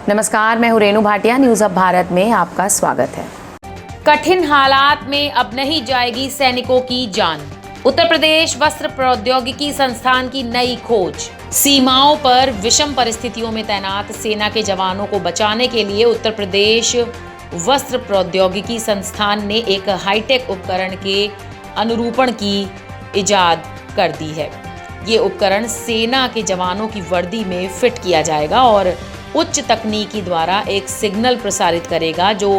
नमस्कार, मैं हूं रेणु भाटिया। न्यूज अब भारत में आपका स्वागत है। कठिन हालात में अब नहीं जाएगी सैनिकों की जान। उत्तर प्रदेश वस्त्र प्रौद्योगिकी संस्थान की नई खोज। सीमाओं पर विषम परिस्थितियों में तैनात सेना के जवानों को बचाने के लिए उत्तर प्रदेश वस्त्र प्रौद्योगिकी संस्थान ने एक हाईटेक उपकरण के अनुरूपण की इजाद कर दी है। ये उपकरण सेना के जवानों की वर्दी में फिट किया जाएगा और उच्च तकनीकी द्वारा एक सिग्नल प्रसारित करेगा जो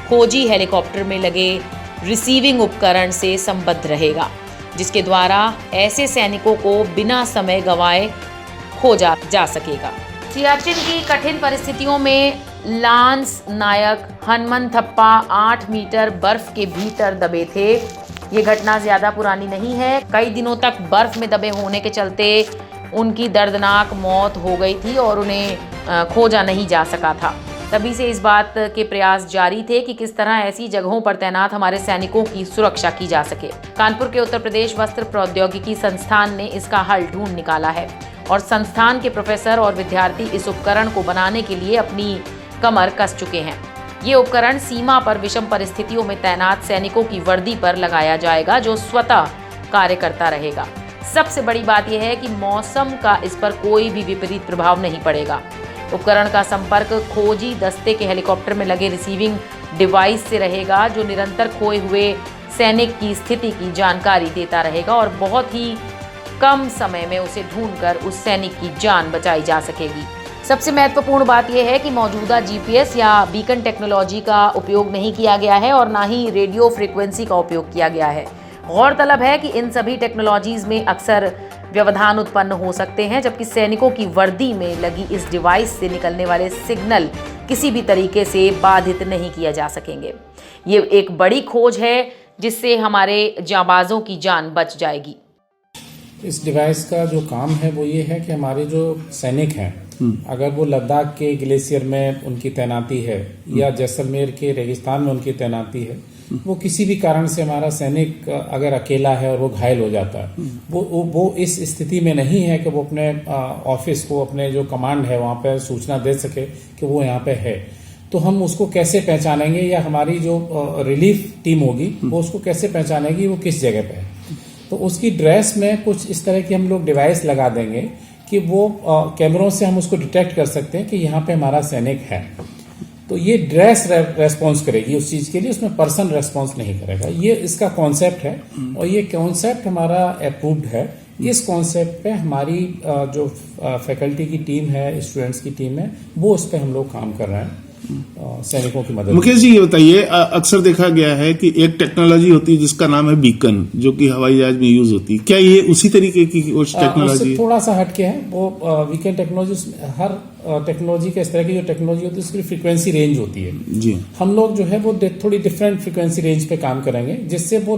खोजी हेलीकॉप्टर में लगे रिसीविंग उपकरण से संबद्ध रहेगा, जिसके द्वारा ऐसे सैनिकों को बिना समय गंवाए खोजा जा सकेगा। सियाचिन की कठिन परिस्थितियों में लांस नायक हनुमंथप्पा 8 मीटर बर्फ के भीतर दबे थे। ये घटना ज्यादा पुरानी नहीं है। कई दिनों तक बर्फ में दबे होने के चलते उनकी दर्दनाक मौत हो गई थी और उन्हें खोजा नहीं जा सका था। तभी से इस बात के प्रयास जारी थे कि किस तरह ऐसी जगहों पर तैनात हमारे सैनिकों की सुरक्षा की जा सके। कानपुर के उत्तर प्रदेश वस्त्र प्रौद्योगिकी संस्थान ने इसका हल ढूंढ निकाला है और संस्थान के प्रोफेसर और विद्यार्थी इस उपकरण को बनाने के लिए अपनी कमर कस चुके हैं। ये उपकरण सीमा पर विषम परिस्थितियों में तैनात सैनिकों की वर्दी पर लगाया जाएगा, जो स्वतः कार्य करता रहेगा। सबसे बड़ी बात यह है कि मौसम का इस पर कोई भी विपरीत प्रभाव नहीं पड़ेगा। उपकरण का संपर्क खोजी दस्ते के हेलीकॉप्टर में लगे रिसीविंग डिवाइस से रहेगा, जो निरंतर खोए हुए सैनिक की स्थिति की जानकारी देता रहेगा और बहुत ही कम समय में उसे ढूंढकर उस सैनिक की जान बचाई जा सकेगी। सबसे महत्वपूर्ण बात यह है कि मौजूदा जीपीएस या बीकन टेक्नोलॉजी का उपयोग नहीं किया गया है और ना ही रेडियो फ्रीक्वेंसी का उपयोग किया गया है। गौरतलब है कि इन सभी टेक्नोलॉजीज में अक्सर व्यवधान उत्पन्न हो सकते हैं, जबकि सैनिकों की वर्दी में लगी इस डिवाइस से निकलने वाले सिग्नल किसी भी तरीके से बाधित नहीं किया जा सकेंगे। ये एक बड़ी खोज है जिससे हमारे जांबाजों की जान बच जाएगी। इस डिवाइस का जो काम है वो ये है कि हमारे जो सैनिक हैं, अगर वो लद्दाख के ग्लेशियर में उनकी तैनाती है या जैसलमेर के रेगिस्तान में उनकी तैनाती है, वो किसी भी कारण से हमारा सैनिक अगर अकेला है और वो घायल हो जाता है, वो इस स्थिति में नहीं है कि वो अपने ऑफिस को, अपने जो कमांड है वहाँ पे सूचना दे सके कि वो यहाँ पे है। तो हम उसको कैसे पहचानेंगे या हमारी जो रिलीफ टीम होगी वो उसको कैसे पहचानेगी वो किस जगह पे है। तो उसकी ड्रेस में कुछ इस तरह की हम लोग डिवाइस लगा देंगे कि वो कैमरों से हम उसको डिटेक्ट कर सकते हैं कि यहाँ पे हमारा सैनिक है। तो ये ड्रेस रेस्पॉन्स करेगी उस चीज के लिए, उसमें पर्सन रेस्पॉन्स नहीं करेगा। ये इसका कॉन्सेप्ट है और ये कॉन्सेप्ट हमारा अप्रूव्ड है। इस कॉन्सेप्ट पे हमारी जो फैकल्टी की टीम है, स्टूडेंट्स की टीम है, वो उस पे हम लोग काम कर रहे हैं सैनिकों की मदद। मुकेश जी ये बताइए, अक्सर देखा गया है कि एक टेक्नोलॉजी होती है जिसका नाम है बीकन, जो कि हवाई जहाज में यूज होती है। क्या ये उसी तरीके की टेक्नोलॉजी? थोड़ा सा हटके है वो। बीकन टेक्नोलॉजी, हर टेक्नोलॉजी के इस तरह की जो टेक्नोलॉजी होती है उसकी फ्रीक्वेंसी रेंज होती है जी। हम लोग जो है वो थोड़ी डिफरेंट फ्रीक्वेंसी रेंज पे काम करेंगे, जिससे वो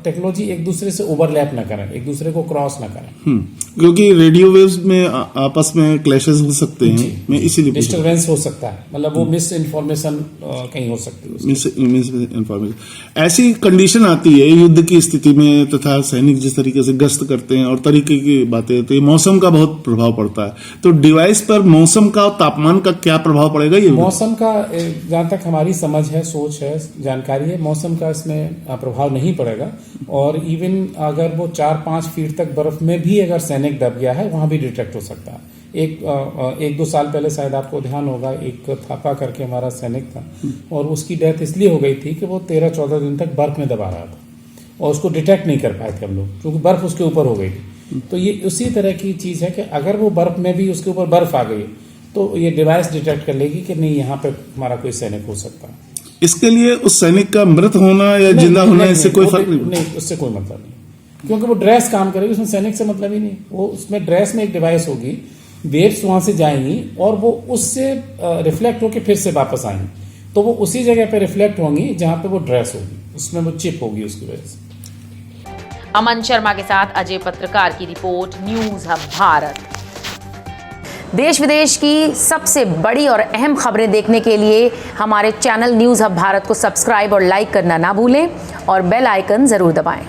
टेक्नोलॉजी एक दूसरे से ओवरलैप ना करें, एक दूसरे को क्रॉस ना करें। क्योंकि रेडियो वेव्स में आपस में क्लैशेस हो सकते हैं, मैं इसीलिए डिस्टर्बेंस हो सकता है, मतलब वो मिस इन्फॉर्मेशन कहीं हो सकती है। मिस इन्फॉर्मेशन ऐसी कंडीशन आती है युद्ध की स्थिति में, तथा सैनिक जिस तरीके से गश्त करते हैं और तरीके की बातें, तो मौसम का बहुत प्रभाव पड़ता है। तो डिवाइस पर मौसम का और तापमान का क्या प्रभाव पड़ेगा? ये मौसम का जहां तक हमारी समझ है, सोच है, जानकारी है, मौसम का इसमें प्रभाव नहीं पड़ेगा। और इवन अगर वो 4-5 फीट तक बर्फ में भी अगर सैनिक दब गया है, वहां भी डिटेक्ट हो सकता है। एक 2 साल पहले शायद आपको ध्यान होगा, एक थापा करके हमारा सैनिक था और उसकी डेथ इसलिए हो गई थी कि वो 13-14 दिन तक बर्फ में दबा रहा था और उसको डिटेक्ट नहीं कर पाए थे हम लोग, क्योंकि बर्फ उसके ऊपर हो गई थी। तो ये उसी तरह की चीज है कि अगर वो बर्फ में भी उसके ऊपर बर्फ आ गई तो ये डिवाइस डिटेक्ट कर लेगी कि नहीं, यहाँ पे हमारा कोई सैनिक हो सकता है। इसके लिए उस सैनिक का मृत होना या जिंदा होना इससे कोई फर्क नहीं, उससे कोई मतलब नहीं, क्योंकि वो ड्रेस काम करेगी, उसमें सैनिक से मतलब ही नहीं। वो उसमें ड्रेस में एक डिवाइस होगी, वेव्स वहां से जाएंगी और वो उससे रिफ्लेक्ट होकर फिर से वापस आएंगी, तो वो उसी जगह पे रिफ्लेक्ट होंगी जहां पे वो ड्रेस होगी, उसमें वो चिप होगी उसकी वजह से। अमन शर्मा के साथ अजय पत्रकार की रिपोर्ट, न्यूज हब भारत। देश विदेश की सबसे बड़ी और अहम खबरें देखने के लिए हमारे चैनल न्यूज हब भारत को सब्सक्राइब और लाइक करना ना भूलें और बेल आइकन जरूर दबाएं।